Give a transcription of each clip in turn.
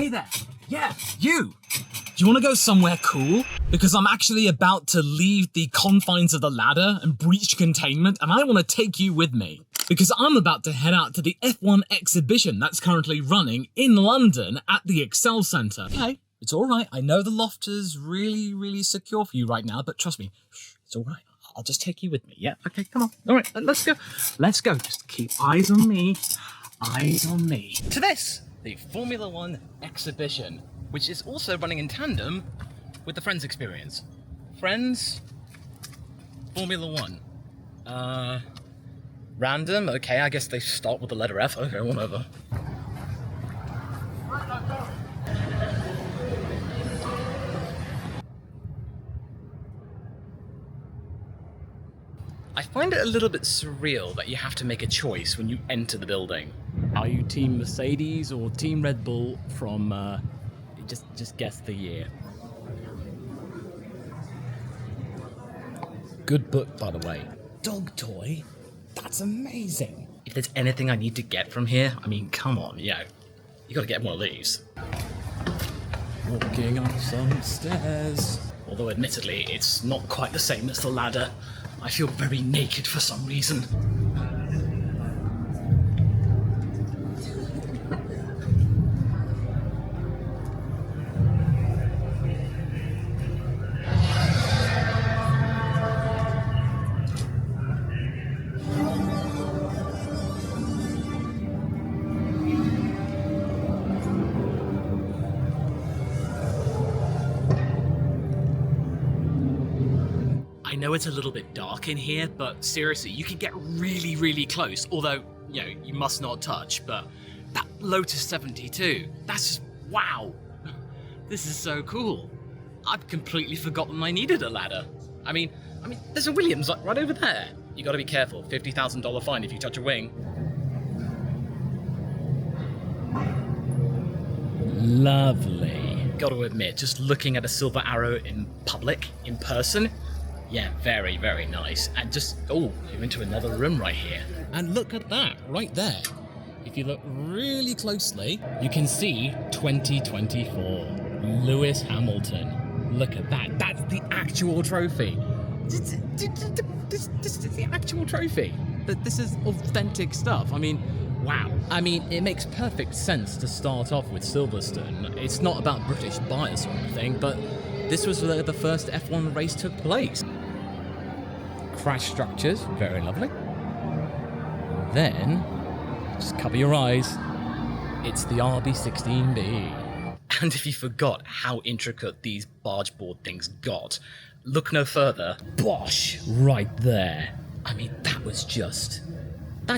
Hey there. Yeah, you. Do you want to go somewhere cool? Because I'm actually about to leave the confines of the ladder and breach containment, and I want to take you with me. Because I'm about to head out to the F1 exhibition that's currently running in London at the Excel Centre. Okay, it's all right. I know the loft is really, really secure for you right now, but trust me, it's all right. I'll just take you with me. Yeah, okay, come on. All right, let's go. Let's go. Just keep eyes on me. Eyes on me. To this, the Formula One exhibition, which is also running in tandem with the Friends experience. Friends, Formula One. Random, okay, I guess they start with the letter F. Okay, whatever. I find it a little bit surreal that you have to make a choice when you enter the building. Are you Team Mercedes or Team Red Bull from, just guess the year. Good book, by the way. Dog toy? That's amazing. If there's anything I need to get from here, I mean, come on, you gotta get one of these. Walking up some stairs. Although admittedly, it's not quite the same as the ladder. I feel very naked for some reason. I know it's a little bit dark in here, but seriously, you can get really, really close. Although, you must not touch, but that Lotus 72, that's just, wow. This is so cool. I've completely forgotten I needed a ladder. I mean, there's a Williams right over there. You gotta be careful, $50,000 fine if you touch a wing. Lovely. Gotta admit, just looking at a Silver Arrow in public, in person, yeah, very, very nice. And just, you're into another room right here. And look at that, right there. If you look really closely, you can see 2024, Lewis Hamilton. Look at that, that's the actual trophy. This is the actual trophy. This is authentic stuff. I mean, wow. I mean, it makes perfect sense to start off with Silverstone. It's not about British bias or anything, but this was where the first F1 race took place. Crash structures, very lovely. Then, just cover your eyes, it's the RB16B. And if you forgot how intricate these barge board things got, look no further. Bosh! Right there. I mean, that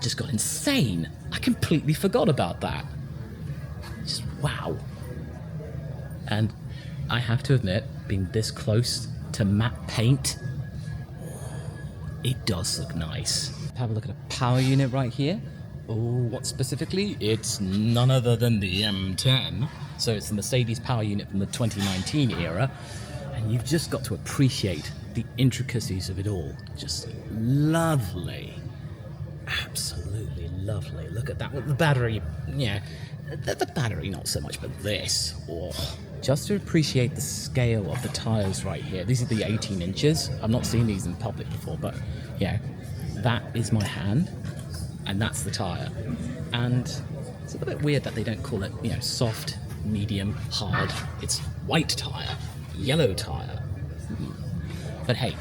just got insane. I completely forgot about that. Just wow. And I have to admit, being this close to matte paint, it does look nice. Have a look at a power unit right here. Oh, what specifically? It's none other than the M10. So it's the Mercedes power unit from the 2019 era. And you've just got to appreciate the intricacies of it all. Just lovely. Absolutely lovely. Look at that. Well, the battery, the battery not so much, but this. Oh. Just to appreciate the scale of the tyres right here. These are the 18 inches. I've not seen these in public before, but that is my hand, and that's the tyre. And it's a little bit weird that they don't call it, soft, medium, hard. It's white tyre, yellow tyre. But hey,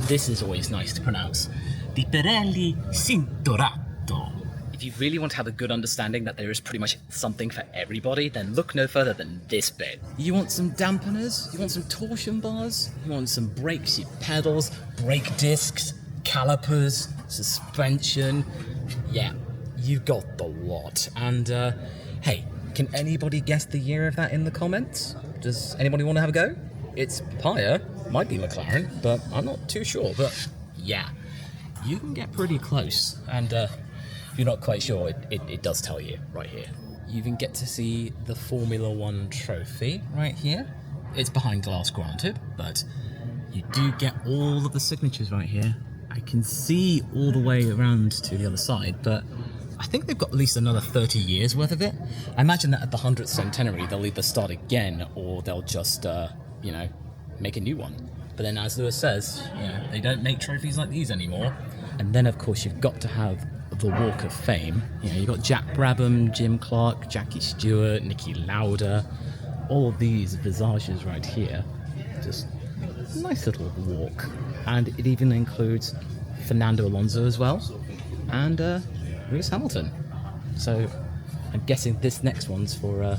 this is always nice to pronounce. The Pirelli Cinturato. If you really want to have a good understanding that there is pretty much something for everybody, then look no further than this bit. You want some dampeners? You want some torsion bars? You want some brakes, your pedals, brake discs, calipers, suspension? Yeah, you got the lot. And, hey, can anybody guess the year of that in the comments? Does anybody want to have a go? It's Paya, might be McLaren, but I'm not too sure. But yeah, you can get pretty close. And, if you're not quite sure, it does tell you right here. You even get to see the Formula One trophy right here. It's behind glass, granted, but you do get all of the signatures right here. I can see all the way around to the other side, but I think they've got at least another 30 years worth of it. I imagine that at the 100th centenary, they'll either start again or they'll just, you know, make a new one. But then, as Lewis says, you know, they don't make trophies like these anymore. And then, of course, you've got to have the Walk of Fame. You know, you've got Jack Brabham, Jim Clark, Jackie Stewart, Niki Lauda, all of these visages right here. Just a nice little walk. And it even includes Fernando Alonso as well, and Lewis Hamilton. So I'm guessing this next one's for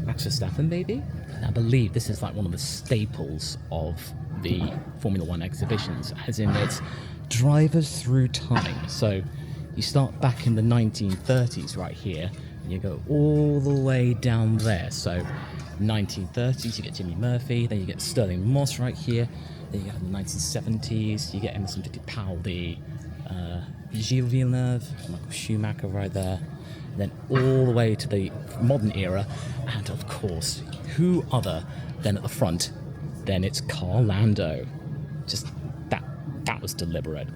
Max Verstappen, maybe? I believe this is like one of the staples of the Formula One exhibitions, as in it's drivers through time. So you start back in the 1930s right here, and you go all the way down there. So 1930s, you get Jimmy Murphy, then you get Sterling Moss right here, then you get the 1970s, you get Emerson Fittipaldi, Gilles Villeneuve, Michael Schumacher right there, and then all the way to the modern era, and of course, who other than at the front, then it's Carl Lando. Just that was deliberate.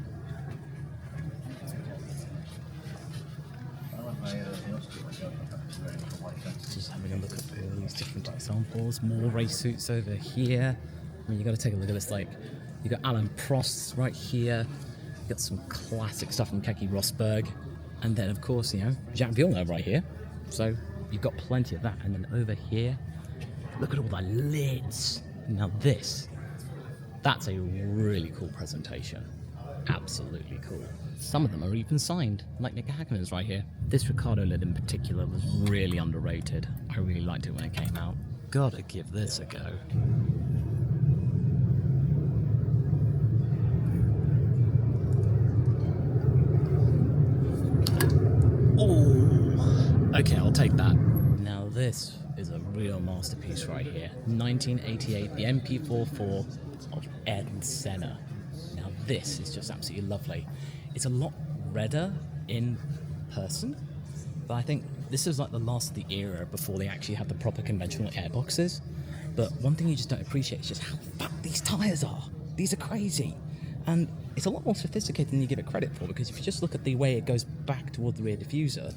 Just having a look at all these different examples, more race suits over here. I mean, you got to take a look at this. Like, you got Alan Prost right here. You got some classic stuff from Keke Rosberg, and then of course, you know, Jacques Villeneuve right here. So you've got plenty of that. And then over here, look at all the lids. Now that's a really cool presentation. Absolutely cool. Some of them are even signed, like Nick Hackman's right here. This Ricardo lid in particular was really underrated. I really liked it when it came out. Gotta give this a go. Oh, okay, I'll take that. Now this is a real masterpiece right here. 1988, the MP44 of Ayrton Senna. Now this is just absolutely lovely. It's a lot redder in person, but I think this is like the last of the era before they actually had the proper conventional airboxes. But one thing you just don't appreciate is just how fat these tyres are. These are crazy. And it's a lot more sophisticated than you give it credit for, because if you just look at the way it goes back toward the rear diffuser,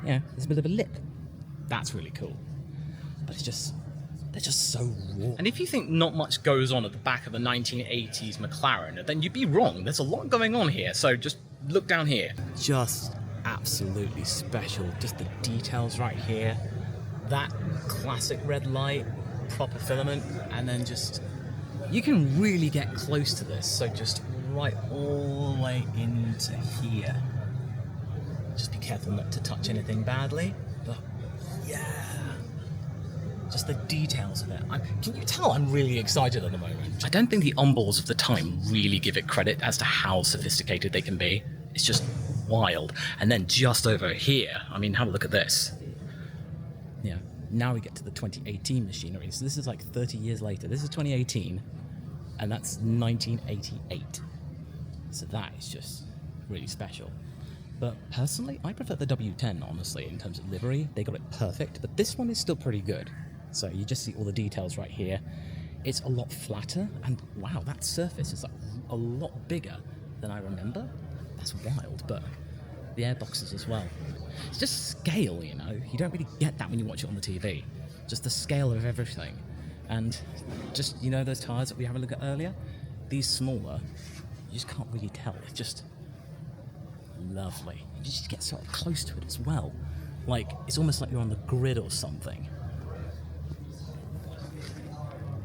yeah, there's a bit of a lip. That's really cool. But it's just, they're just so raw. And if you think not much goes on at the back of the 1980s McLaren, then you'd be wrong. There's a lot going on here, so just look down here. Just absolutely special. Just the details right here. That classic red light, proper filament, and then just, you can really get close to this, so just right all the way into here. Just be careful not to touch anything badly, but yeah. Just the details of it. Can you tell I'm really excited at the moment? I don't think the onboards of the time really give it credit as to how sophisticated they can be. It's just wild. And then just over here, I mean, have a look at this. Yeah, now we get to the 2018 machinery. So this is like 30 years later. This is 2018, and that's 1988. So that is just really special. But personally, I prefer the W10, honestly, in terms of livery. They got it perfect, but this one is still pretty good. So you just see all the details right here. It's a lot flatter, and wow, that surface is like a lot bigger than I remember. That's wild, but the airboxes as well. It's just scale, you know? You don't really get that when you watch it on the TV. Just the scale of everything. And just, you know, those tyres that we had a look at earlier? These smaller, you just can't really tell. It's just lovely. You just get sort of close to it as well. Like, it's almost like you're on the grid or something.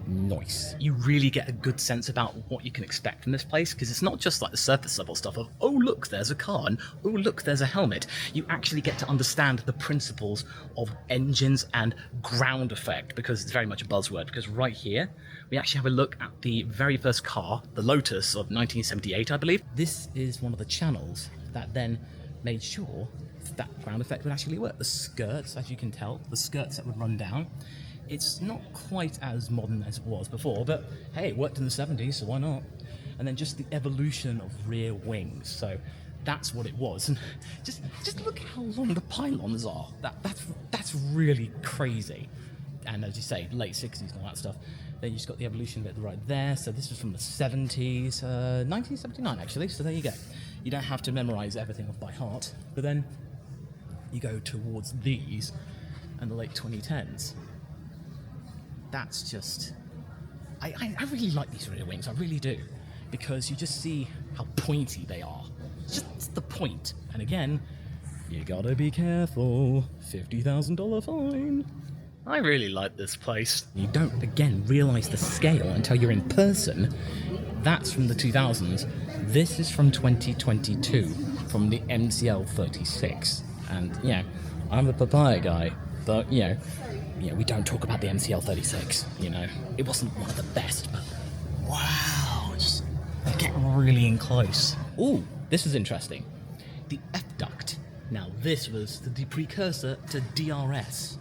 Nice. You really get a good sense about what you can expect from this place, because it's not just like the surface level stuff of, oh look, there's a car, and oh look, there's a helmet. You actually get to understand the principles of engines and ground effect, because it's very much a buzzword. Because right here, we actually have a look at the very first car, the Lotus of 1978, I believe. This is one of the channels that then made sure that ground effect would actually work. The skirts, as you can tell, the skirts that would run down. It's not quite as modern as it was before, but hey, it worked in the 70s, so why not? And then just the evolution of rear wings. So that's what it was. And just look how long the pylons are. That's really crazy. And as you say, late 60s and all that stuff. Then you just got the evolution bit right there. So this was from the 70s, 1979 actually. So there you go. You don't have to memorize everything off by heart. But then you go towards these and the late 2010s. That's just... I really like these rear wings, I really do. Because you just see how pointy they are. Just the point. And again, you gotta be careful. $50,000 fine. I really like this place. You don't, again, realise the scale until you're in person. That's from the 2000s. This is from 2022, from the MCL 36. And, yeah, I'm a papaya guy, but, you know, we don't talk about the MCL 36, you know. It wasn't one of the best, but wow, just get really in close. Ooh, this is interesting. The F-duct. Now, this was the precursor to DRS.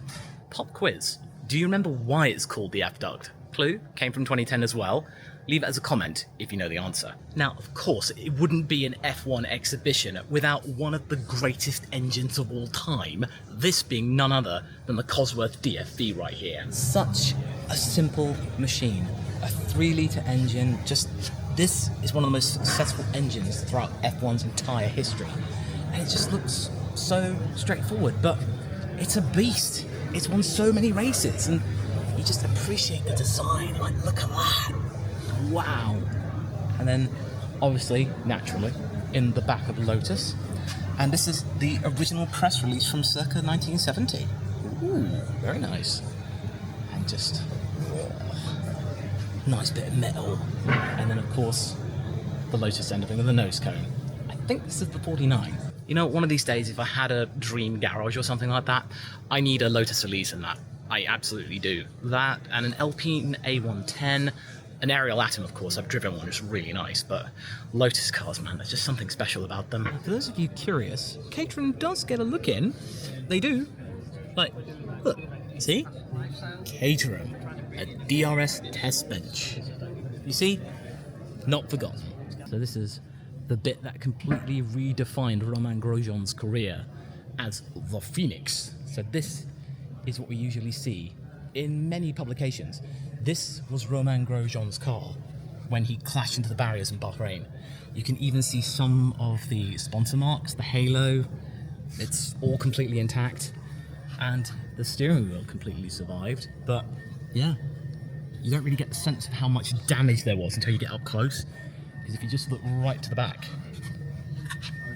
Pop quiz. Do you remember why it's called the F-duct? Clue? Came from 2010 as well. Leave it as a comment if you know the answer. Now, of course, it wouldn't be an F1 exhibition without one of the greatest engines of all time, this being none other than the Cosworth DFV right here. Such a simple machine. A 3-litre engine, this is one of the most successful engines throughout F1's entire history. And it just looks so straightforward, but it's a beast. It's won so many races, and you just appreciate the design. Like, look at that. Wow. And then, obviously, naturally, in the back of the Lotus. And this is the original press release from circa 1970. Ooh, very nice. And just, nice bit of metal. And then, of course, the Lotus ending with the nose cone. I think this is the 49. You know, one of these days, if I had a dream garage or something like that, I need a Lotus Elise in that. I absolutely do. That, and an Alpine A110, an Ariel Atom, of course. I've driven one, it's really nice, but Lotus cars, man, there's just something special about them. For those of you curious, Caterham does get a look in. They do. Like, look, see? Caterham, a DRS test bench. You see? Not forgotten. So this is the bit that completely redefined Romain Grosjean's career as the Phoenix. So this is what we usually see in many publications. This was Romain Grosjean's car when he clashed into the barriers in Bahrain. You can even see some of the sponsor marks, the halo, it's all completely intact, and the steering wheel completely survived. But yeah, you don't really get the sense of how much damage there was until you get up close, because if you just look right to the back,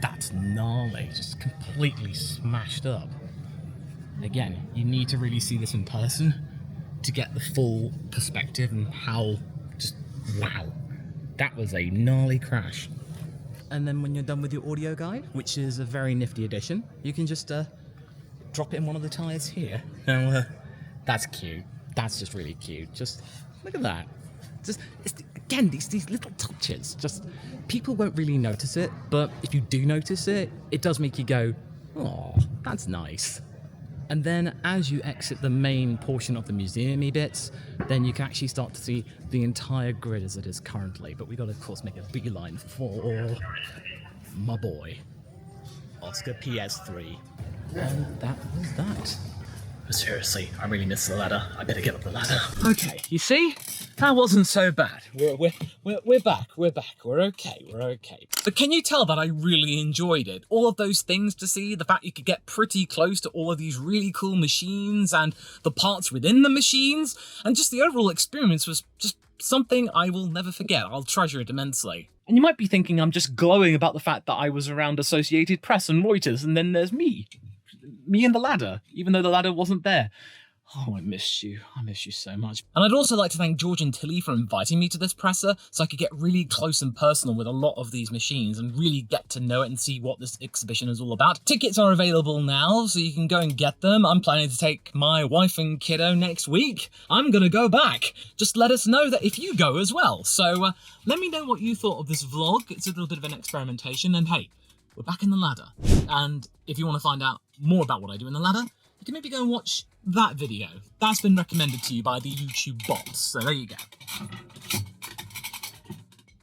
that's gnarly, just completely smashed up. Again, you need to really see this in person to get the full perspective and how just, wow, that was a gnarly crash. And then when you're done with your audio guide, which is a very nifty addition, you can just drop it in one of the tyres here. Now, that's cute. That's just really cute. Just look at that. Just, again, these little touches, just, people won't really notice it, but if you do notice it, it does make you go, oh, that's nice. And then as you exit the main portion of the museum-y bits, then you can actually start to see the entire grid as it is currently. But we got to, of course, make a beeline for my boy, Oscar PS3. And that was that. But seriously, I really miss the ladder. I better get up the ladder. Okay, you see? That wasn't so bad. We're back. We're back. We're okay. But can you tell that I really enjoyed it? All of those things to see, the fact you could get pretty close to all of these really cool machines and the parts within the machines, and just the overall experience was just something I will never forget. I'll treasure it immensely. And you might be thinking I'm just glowing about the fact that I was around Associated Press and Reuters, and then there's me and the ladder, even though the ladder wasn't there. Oh, I miss you so much. And I'd also like to thank George and Tilly for inviting me to this presser so I could get really close and personal with a lot of these machines and really get to know it and see what this exhibition is all about. Tickets are available now, so you can go and get them. I'm planning to take my wife and kiddo next week. I'm gonna go back. Just let us know that if you go as well. So let me know what you thought of this vlog. It's a little bit of an experimentation, and hey, we're back in the ladder. And if you want to find out more about what I do in the ladder, you can maybe go and watch that video. That's been recommended to you by the YouTube bots, so there you go.